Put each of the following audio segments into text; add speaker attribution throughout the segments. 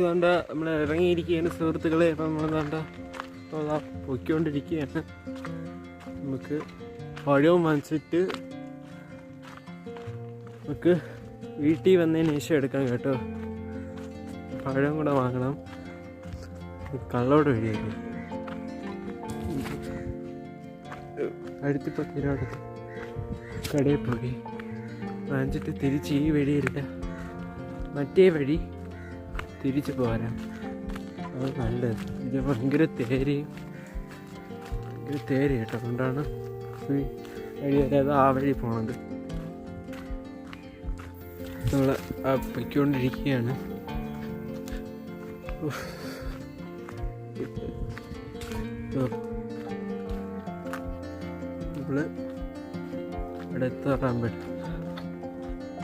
Speaker 1: വേണ്ട നമ്മൾ ഇറങ്ങിയിരിക്കുകയാണ് സുഹൃത്തുക്കളെ. അപ്പം നമ്മൾ വേണ്ട പൊയ്ക്കൊണ്ടിരിക്കുകയാണ്. നമുക്ക് പഴവും വാങ്ങിച്ചിട്ട് നമുക്ക് വീട്ടിൽ വന്നതിന് ശേഷം എടുക്കാം കേട്ടോ. പഴം കൂടെ വാങ്ങണം. കള്ളോട് വഴിയായിരുന്നു അടുത്തിപ്പോൾ തിരുവനന്തപുരത്ത് കടയിൽ പോയി വാങ്ങിച്ചിട്ട് തിരിച്ച് ഈ വഴിയില്ല, മറ്റേ വഴി തിരിച്ച് പോരാം. അത് നല്ലത്. ഇത് ഭയങ്കര തേര് കേട്ടോ. അതുകൊണ്ടാണ് ഈ വഴി വരാതെ ആ വഴി പോണത്. നമ്മൾ പൊയ്ക്കൊണ്ടിരിക്കുകയാണ്. നമ്മൾ അവിടെ എത്താറാൻ പറ്റും.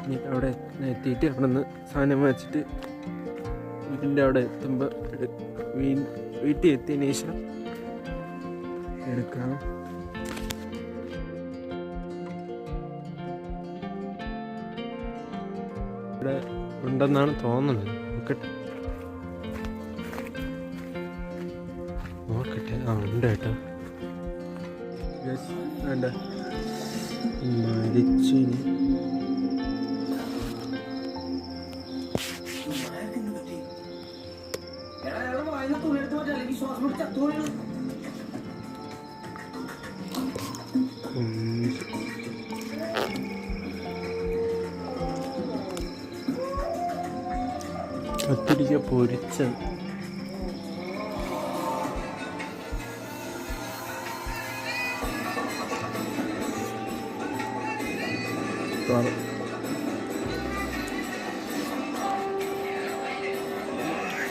Speaker 1: ഇനി അവിടെ എത്തിയിട്ട് അവിടെ നിന്ന് സാധനം വാങ്ങിച്ചിട്ട് വീടിൻ്റെ അവിടെ എത്തുമ്പോൾ വീട്ടിൽ എത്തിയതിന് ശേഷം എടുക്കാം. ഇവിടെ ഉണ്ടെന്നാണ് തോന്നുന്നത്. നോക്കട്ടെ. ആ ഉണ്ട് കേട്ടോ. വേണ്ട മരിച്ചിനി കത്തിരിക്ക പൊരിച്ചത്.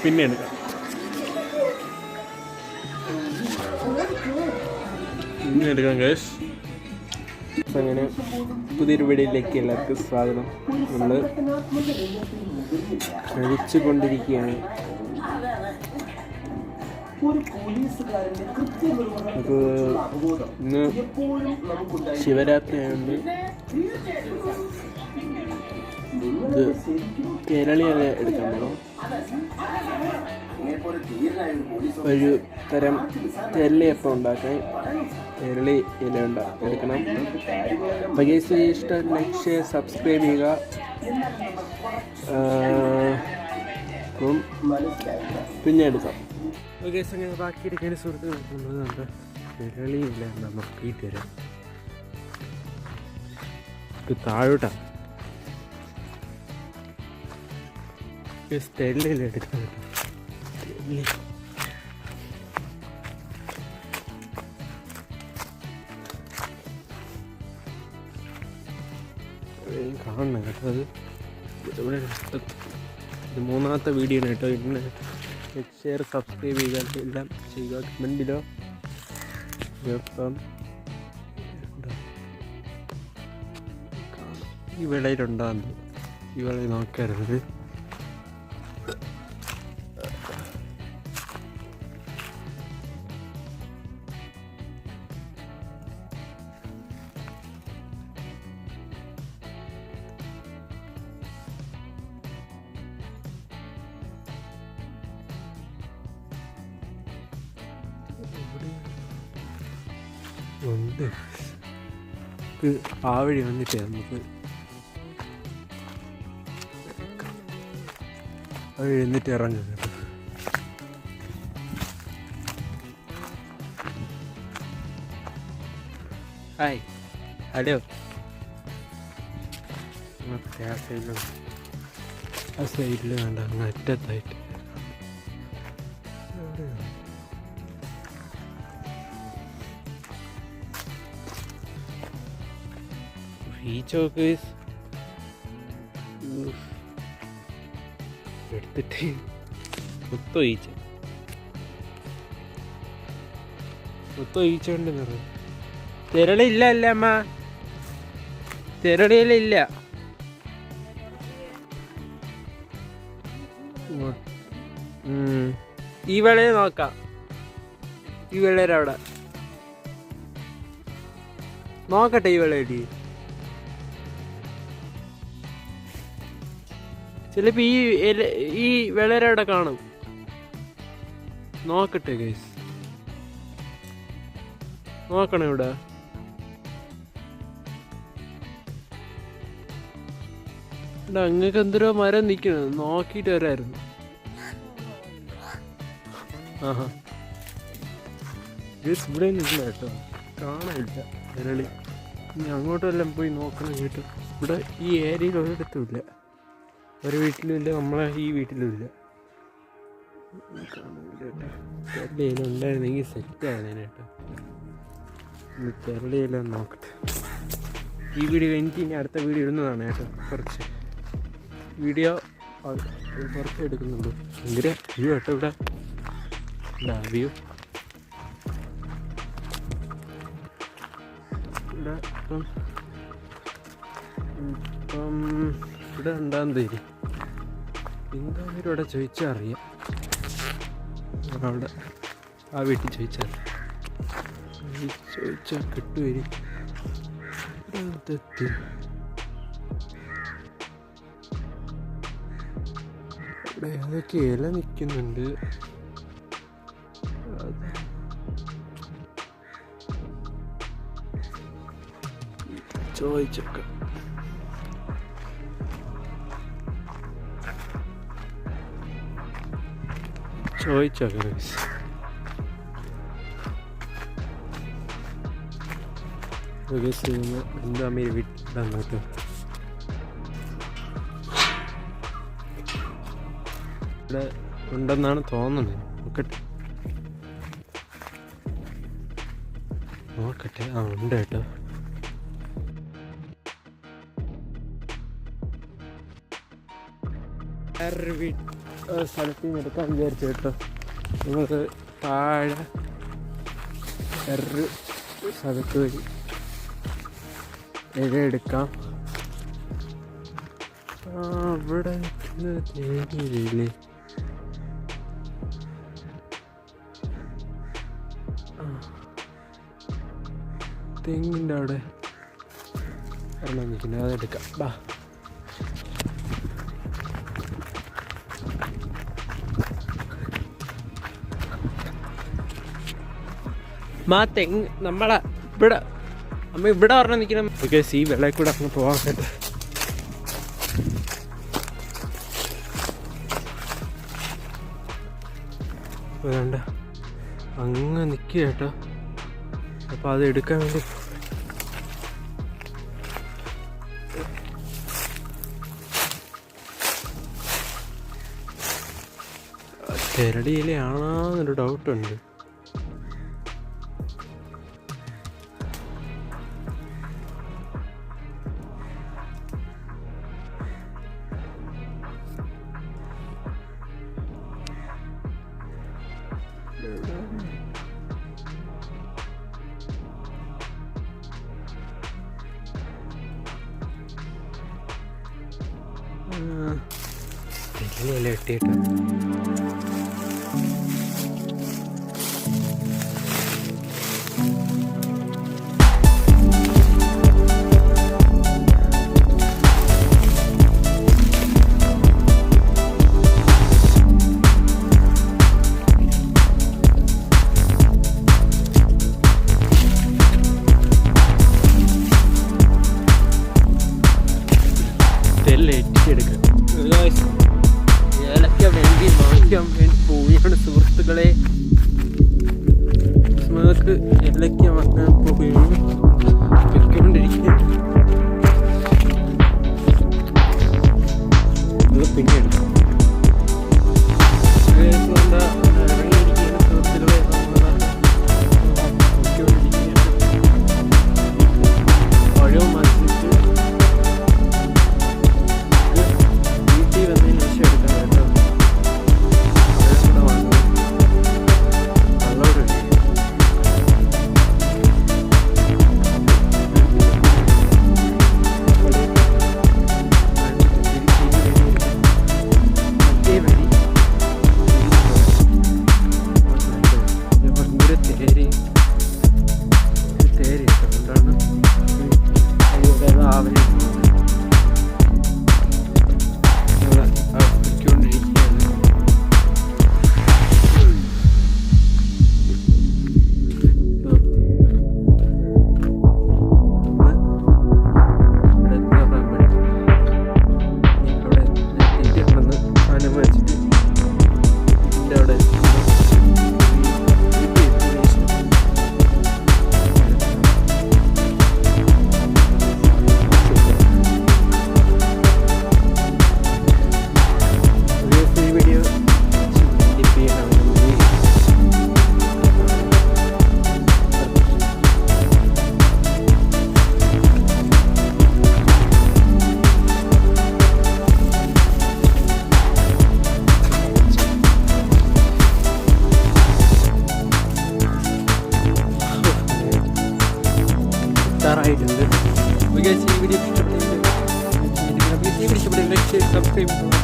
Speaker 1: പിന്നെ എടുക്കാം. പിന്നെ എടുക്കാം ഗൈസ്. അങ്ങനെ പുതിയൊരു വീഡിയോയിലേക്ക് എല്ലാവർക്കും സ്വാഗതം. നമ്മൾ കഴിച്ചു കൊണ്ടിരിക്കുകയാണ്. നമുക്ക് ഇന്ന് ശിവരാത്രി ആയതുകൊണ്ട് ഇത് കേരളീയല്ല എടുക്കാൻ പോകണം. ഒരു തരം തെരളിയപ്പം ഉണ്ടാക്കാൻ കേരളി ഇല എടുക്കണം. അപ്പോൾ ഗൈസ് ഇഷ്ടം ലൈക്ക് ഷെയർ സബ്സ്ക്രൈബ് ചെയ്യുക. അപ്പം പിന്നെ എടുക്കാം. ഗൈസ് അങ്ങനെ ബാക്കിയിരിക്കുന്ന സുഹൃത്തുക്കൾ നമ്മൾ കേരളി ഇല നമുക്ക് തരാം. താഴോട്ടാണ് തെരളിയില എടുക്കാൻ. കാണണം കേട്ടോ. അത് ഇവിടെ ഇത് മൂന്നാമത്തെ വീഡിയോ ആണ് കേട്ടോ. ഇങ്ങനെ ഷെയർ സബ്സ്ക്രൈബ് ചെയ്യുക, എല്ലാം ചെയ്യുക. കമൻറ്റിലോ ഇപ്പം ഈ വിളയിലുണ്ടാകുന്നത് ഈ വിളയിൽ നോക്കരുത്. ഉണ്ട് ആ വഴി വന്നിട്ട് നമുക്ക് ആ വഴി എന്നിട്ട് ഇറങ്ങും കേട്ടോ. Hi hello. ആ സൈഡിൽ വേണ്ട അങ്ങ് അറ്റത്തായിട്ട് ഈ ചോക്ക് എടുത്തിട്ട് മൊത്തം ഈച്ചുണ്ട് നിറഞ്ഞു. തെരളില്ല അല്ലേ അമ്മ? തെരളിയിലില്ല. ഈ വെളയെ നോക്കാം. ഈ വെള്ളയുടെ അവിടെ നോക്കട്ടെ. ഈ വെള്ളയടി ചിലപ്പോൾ ഈ വെള്ളര അവിടെ കാണും. നോക്കട്ടെ ഗൈസ്, നോക്കണം ഇവിടെ. അങ്ങക്ക് എന്തോരോ മരം നിൽക്കണത് നോക്കിയിട്ട് വരായിരുന്നു. ആഹാ ഗൈസ്, ഇവിടെ ഇല്ല കേട്ടോ, കാണാനില്ല വിരളി. ഇനി അങ്ങോട്ടെല്ലാം പോയി നോക്കണം കേട്ടോ. ഇവിടെ ഈ ഏരിയയിൽ ഒരിടത്തും ഇല്ല, ഒരു വീട്ടിലും ഇല്ല, നമ്മളെ ഈ വീട്ടിലും ഇല്ല. കേരളയിൽ ഉണ്ടായിരുന്നെങ്കിൽ സെറ്റാണ് കേട്ടോ. കേരളയിലെല്ലാം നോക്കട്ടെ. ഈ വീഡിയോ എനിക്ക് ഇനി അടുത്ത വീഡിയോ ഇടുന്നതാണ് കേട്ടോ. കുറച്ച് വീഡിയോ കുറച്ച് എടുക്കുന്നുള്ളൂ. ഭയങ്കര വ്യൂ കേട്ടോ ഇവിടെ. വ്യൂ ഇവിടെ ഇപ്പം ഇവിടെ ഉണ്ടാകുന്ന തരും. എന്തായാലും ഇവിടെ ചോദിച്ചാൽ അറിയാം. അവിടെ ആ വീട്ടിൽ ചോദിച്ചാൽ കിട്ടുമായിരിക്കും. ഇവിടെ ഏതൊക്കെ ഇല നിൽക്കുന്നുണ്ട്. ചോദിച്ചേക്കാം. എന്താ വീട്ടിലാണ് കേട്ടോ. ഇവിടെ ഉണ്ടെന്നാണ് തോന്നുന്നത്. നോക്കട്ടെ. ആ ഉണ്ട് കേട്ടോ. വേറൊരു സ്ഥലത്ത് നിന്ന് എടുക്കാൻ വിചാരിച്ചു കേട്ടോ. നമുക്ക് താഴെ വേറൊരു സ്ഥലത്ത് വഴി ഇല എടുക്കാം. ഇവിടെ തേങ്ങയില്ലേ? തെങ്ങിൻ്റെ അവിടെ ഒരെണ്ണം നിൽക്കുന്നത്, അതെടുക്കാം. ബാ. തെങ്ങ് നമ്മളെ ഇവിടെ അമ്മ ഇവിടെ പറഞ്ഞാൽ നിൽക്കണം. ഓക്കെ, ഈ വെള്ളയിൽ കൂടെ അങ്ങ് പോകാൻ കേട്ടോ. വേണ്ട അങ്ങ് നിൽക്കുക കേട്ടോ. അപ്പം അത് എടുക്കാൻ വേണ്ടി തെരടിയിലാണെന്നൊരു ഡൗട്ടുണ്ട്. തെങ്ങിലെല്ലാം ഇട്ടിട്ട് പോവുകയാണ് സുഹൃത്തുക്കളെ. നമുക്ക് ഏലക്ക വാങ്ങാൻ പോവുകയാണ്. വെക്കൊണ്ടിരിക്കുകയാണ്. പിന്നെ എടുക്കാം. ഇറങ്ങിയിരിക്കുന്ന സുഹൃത്തുക്കളെ പഴവും മത്സ്യത്തിൽ വീട്ടിൽ വന്നതിന് ശേഷം എടുക്കാം കേട്ടോ. ആയിട്ടുണ്ട്. ഈ വീഡിയോ ഇഷ്ടപ്പെട്ടെങ്കിൽ സബ്സ്ക്രൈബ് ചെയ്യുക.